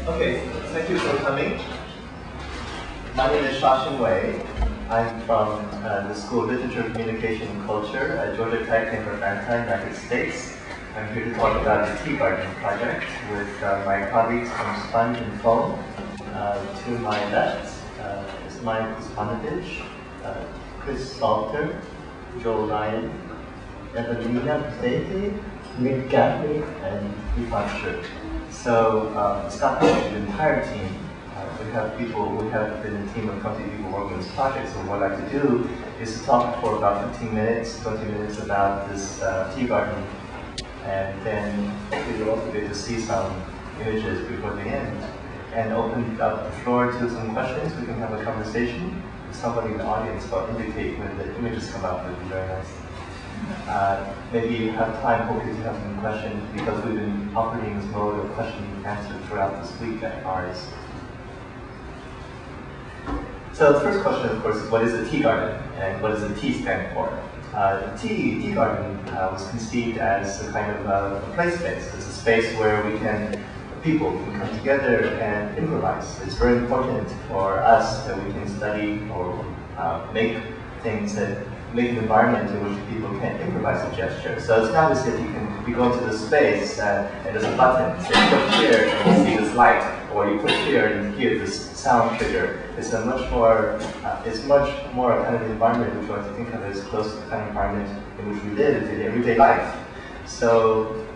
Okay, thank you for coming. My name is Wei. I'm from the School of Literature, Communication, and Culture at Georgia Tech in Atlanta, United States. I'm here to talk about the TGarden project with my colleagues from Sponge and Foam. To my left is Mike Spanovich, Chris Salter, Joel Ryan, Evelina Pate, Nick Gaffney, and Yvonne Schur. So it's not the entire team. We have been a team of 20 people working on this project. So what I'd like to do is to talk for about 15 minutes, 20 minutes about this TGarden, and then hopefully you'll also get to see some images before the end, and open up the floor to some questions. We can have a conversation. If somebody in the audience will indicate when the images come up, it would be very nice. Maybe you have time, hopefully, to have some questions, because we've been operating this mode of question and answer throughout this week at ours. So the first question, of course, is what is a TGarden, and what does the T stand for? TGarden was conceived as a kind of a play space. It's a space where people can come together and improvise. It's very important for us that we can study or make an environment in which people can improvise a gesture. So it's not as if you go into the space and there's a button, so you push here and you see this light, or you push here and you hear this sound trigger. It's a much more kind of environment which I like to think of as close to the kind of environment in which we live in everyday life. So,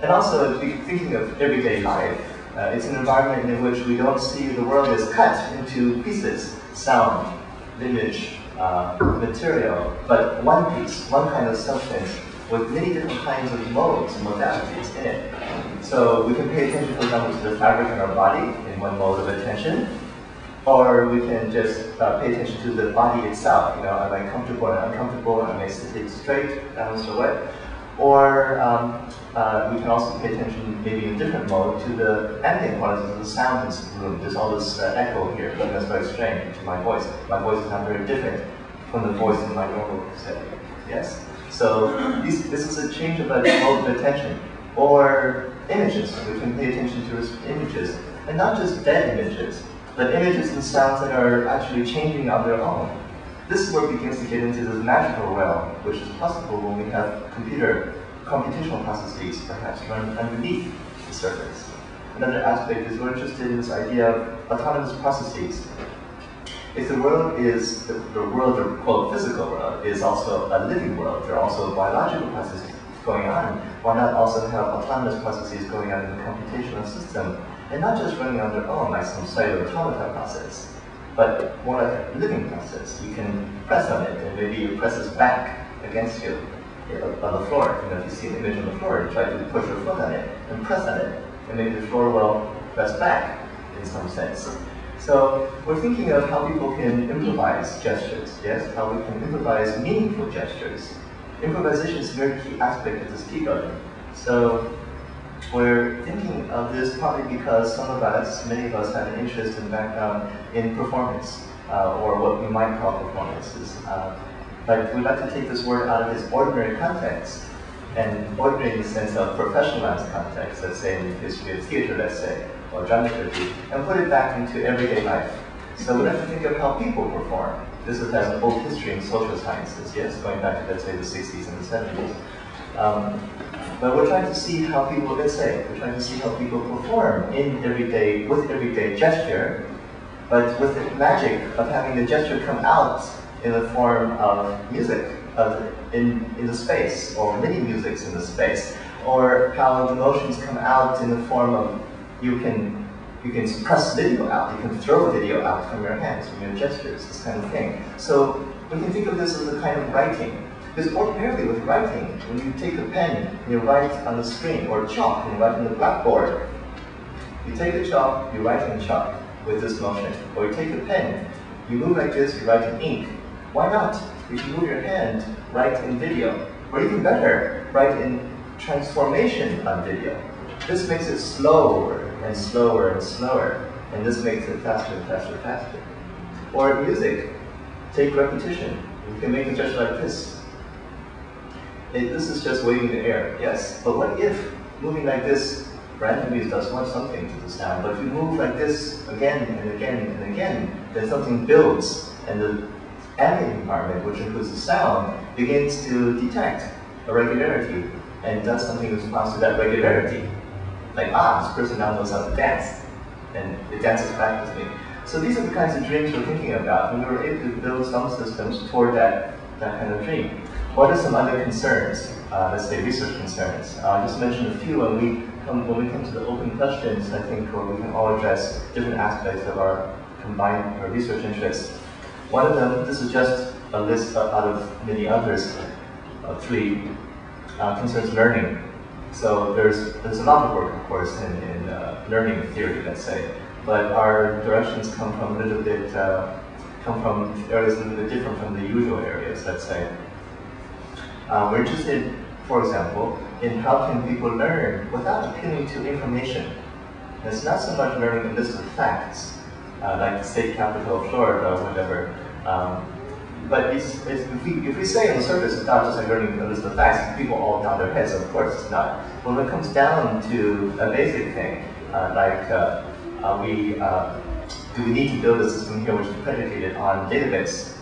and also thinking of everyday life, it's an environment in which we don't see the world as cut into pieces, sound, image, material, but one piece, one kind of substance with many different kinds of modes and modalities in it. So we can pay attention, for example, to the fabric in our body in one mode of attention, or we can just pay attention to the body itself. You know, am I comfortable and uncomfortable? Am I sitting straight, balanced, or what? Or we can also pay attention, maybe in a different mode, to the ambient qualities of the sound in this room. There's all this echo here, and that's very strange to my voice. My voice is not very different from the voice in my normal setting. Yes? So this is a change of a mode of attention. Or images. We can pay attention to images. And not just dead images, but images and sounds that are actually changing on their own. This work begins to get into the magical realm, which is possible when we have computational processes perhaps run underneath the surface. Another aspect is we're interested in this idea of autonomous processes. If the world is, the world, or quote, physical world, is also a living world, there are also biological processes going on, why not also have autonomous processes going on in the computational system, and not just running on their own like some cellular automata process, but more like a living process. You can press on it, and maybe it presses back against you on the floor. You know, if you see an image on the floor, you try to push your foot on it and press on it, and maybe the floor will press back in some sense. So we're thinking of how people can improvise gestures, yes? How we can improvise meaningful gestures. Improvisation is a very key aspect of this TGarden. So we're thinking of this probably because some of us, many of us, have an interest and background in performance, or what we might call performances. But we'd like to take this word out of its ordinary context, and ordinary in the sense of professionalized context, let's say in the history of theater, let's say, or dramaturgy, and put it back into everyday life. So we have to think of how people perform. This has an old history in social sciences, yes, going back to, let's say, the 60s and the 70s. But we're trying to see how people, we're trying to see how people perform with everyday gesture, but with the magic of having the gesture come out in the form of music, in the space, or many musics in the space, or how the motions come out in the form of you can press video out, you can throw video out from your hands, from your gestures, this kind of thing. So we can think of this as a kind of writing. Because ordinarily with writing, when you take a pen and you write on the screen, or chalk and you write on the blackboard, you take the chalk, you write in chalk. with this motion. Or you take a pen, you move like this, you write in ink. Why not? If you move your hand, write in video. Or even better, write in transformation on video. This makes it slower and slower and slower. And this makes it faster and faster and faster. Or music, take repetition. You can make a gesture like this. This is just waving the air, yes. But what if moving like this randomly does something to the sound? But if you move like this again and again and again, then something builds, and the ambient environment, which includes the sound, begins to detect a regularity and does something in response to that regularity. Like, this person now knows how to dance, and it dances back with me. So these are the kinds of dreams we're thinking about, and we were able to build some systems toward that kind of dream. What are some other concerns? Let's say research concerns. I'll just mention a few. When we come to the open questions, I think we can all address different aspects of our combined research interests. One of them, this is just a list out of many others, three, concerns learning. So there's a lot of work, of course, in learning theory, let's say, but our directions come from areas a little bit different from the usual areas, let's say. We're interested, for example, in how can people learn without appealing to information. And it's not so much learning a list of facts, like the state capital of Florida or whatever. But if we say on the surface it's not just like learning a list of facts, people all down their heads, of course it's not. But when it comes down to a basic thing, do we need to build a system here which is predicated on database?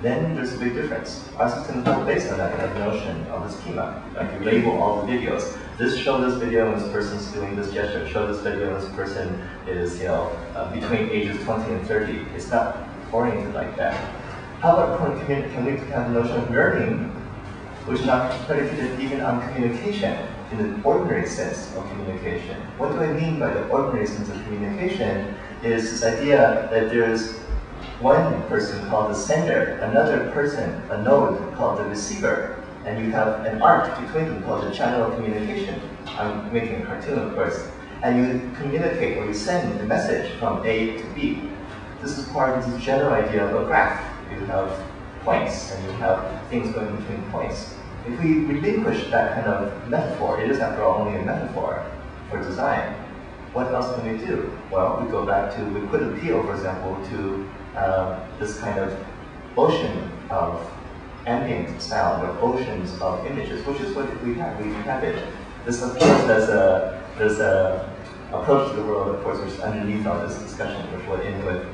Then there's a big difference. Our system is not based on that kind of notion of a schema. Like you label all the videos. Show this video and this person's doing this gesture. Show this video and this person is, between ages 20 and 30. It's not oriented like that. How about can we have the notion of learning, which is not predicated even on communication in the ordinary sense of communication? What do I mean by the ordinary sense of communication? Is this idea that there's one person called the sender, another person, a node called the receiver, and you have an arc between them called the channel of communication. I'm making a cartoon, of course. And you communicate or you send the message from A to B. This is part of this general idea of a graph. You have points and you have things going between points. If we relinquish that kind of metaphor, it is after all only a metaphor for design, what else can we do? Well, we go back to, we could appeal, for example, to this kind of ocean of ambient sound, or oceans of images, which is what we have. We have it. This, of course, there's a approach to the world, of course, which is underneath all this discussion, which we'll end with.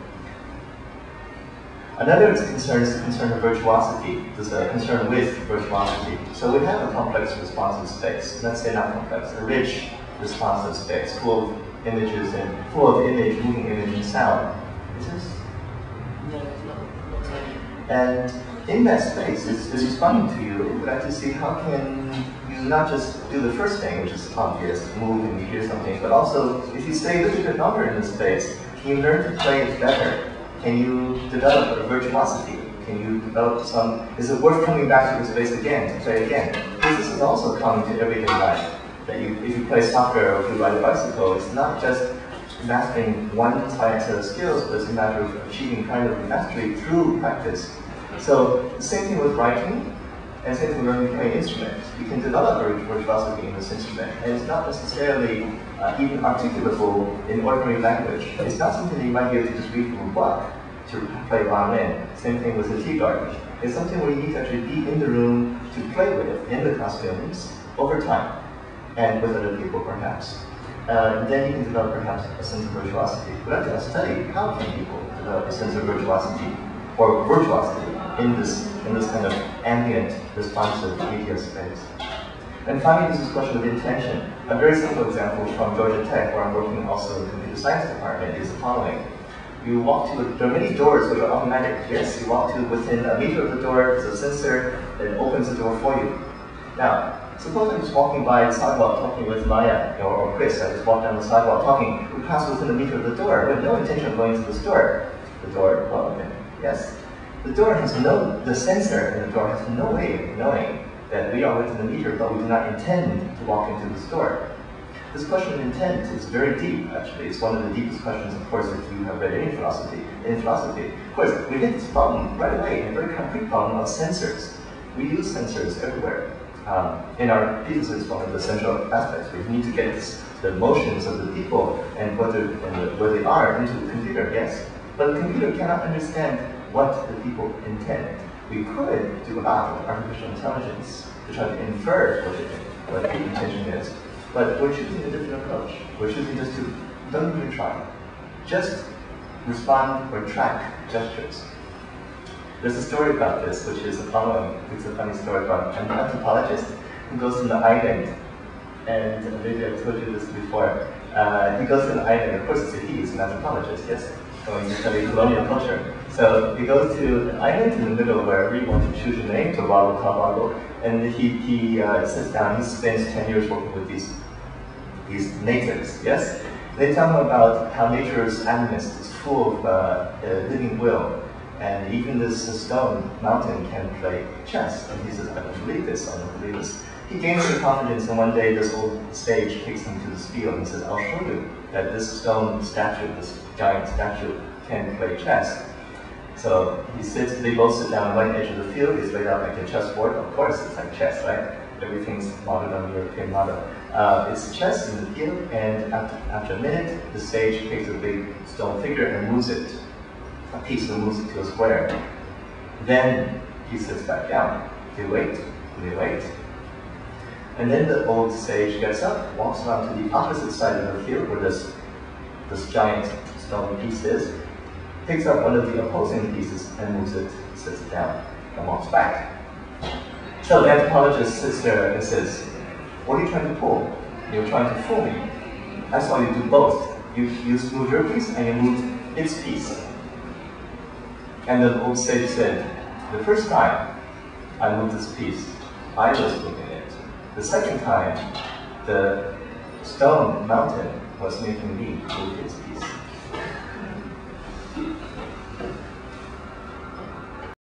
Another concern is the concern of virtuosity. There's a concern with virtuosity. So we have a complex responsive space. Let's say not complex, a rich responsive space, full of images and full of image, moving image and sound. Is this? No, it's not. And in that space, it's responding to you. We'd like to see how can you not just do the first thing, which is obvious, move and you hear something, but also if you stay a little bit longer in the space, can you learn to play it better? Can you develop a virtuosity? Can you develop some, is it worth coming back to the space again, to play again? Because this is also common to everyday life. That if you play soccer or if you ride a bicycle, it's not just mastering one set of skills, but it's a matter of achieving kind of mastery through practice. So the same thing with writing, and same thing with learning to play an instrument. You can develop a virtuosity in this instrument, and it's not necessarily even articulable in ordinary language. It's not something that you might be able to just read from a book to play violin. Same thing with the TGarden. It's something where you need to actually be in the room to play with, in the costumes, over time, and with other people perhaps. Then you can develop perhaps a sense of virtuosity. But let's study how can people develop a sense of virtuosity, or virtuosity, in this kind of ambient, responsive media space. And finally, this is a question of intention. A very simple example from Georgia Tech, where I'm working also in the computer science department, is the following. You walk to, there are many doors which are automatic. Yes, you walk to within a meter of the door, there's a sensor that opens the door for you. Now, suppose I'm just walking by the sidewalk talking with Maya or Chris. I just walk down the sidewalk talking. We pass within a meter of the door. We have no intention of going to this door. The door will open. Yes. The door has the sensor in the door has no way of knowing that we are within the meter, but we do not intend to walk into this door. This question of intent is very deep, actually. It's one of the deepest questions, of course, if you have read any philosophy. In philosophy, of course, we get this problem right away, a very concrete problem of sensors. We use sensors everywhere. In our thesis, it's one of the central aspects. We need to get the motions of the people and where they are into the computer, yes? But the computer cannot understand what the people intend. We could do a lot with artificial intelligence to try to infer what the intention is, but we're choosing a different approach. We're choosing just to, don't even try. Just respond or track gestures. There's a story about this, which is the following. It's a funny story about an anthropologist who goes to the island, and maybe I've told you this before. He goes to the island, of course it's a he, he's an anthropologist, yes? Going to study colonial culture. So he goes to an island in the middle wherever you want to choose your name, Tobago, Tobago, and he sits down, he spends 10 years working with these natives, yes? They tell him about how nature is animist, it's full of living will, and even this stone mountain can play chess. And he says, I don't believe this, I don't believe this. He gains the confidence, and one day this old sage takes him to this field and says, I'll show you that this stone statue, this giant statue, can play chess. So he sits, they both sit down on one edge of the field. It's laid out like a chessboard. Of course, it's like chess, right? Everything's modeled on the European model. It's chess in the field, and after a minute, the sage takes a big stone figure and moves it, a piece, and moves it to a square. Then he sits back down. They wait, they wait. And then the old sage gets up, walks around to the opposite side of the field where this giant stone piece is, picks up one of the opposing pieces and moves it, sits it down, and walks back. So the anthropologist sits there and says, what are you trying to pull? You're trying to fool me. I saw you do both. You moved your piece and you moved its piece. And the old sage said, the first time I moved this piece, I was moving it. The second time, the stone mountain was making me move its piece.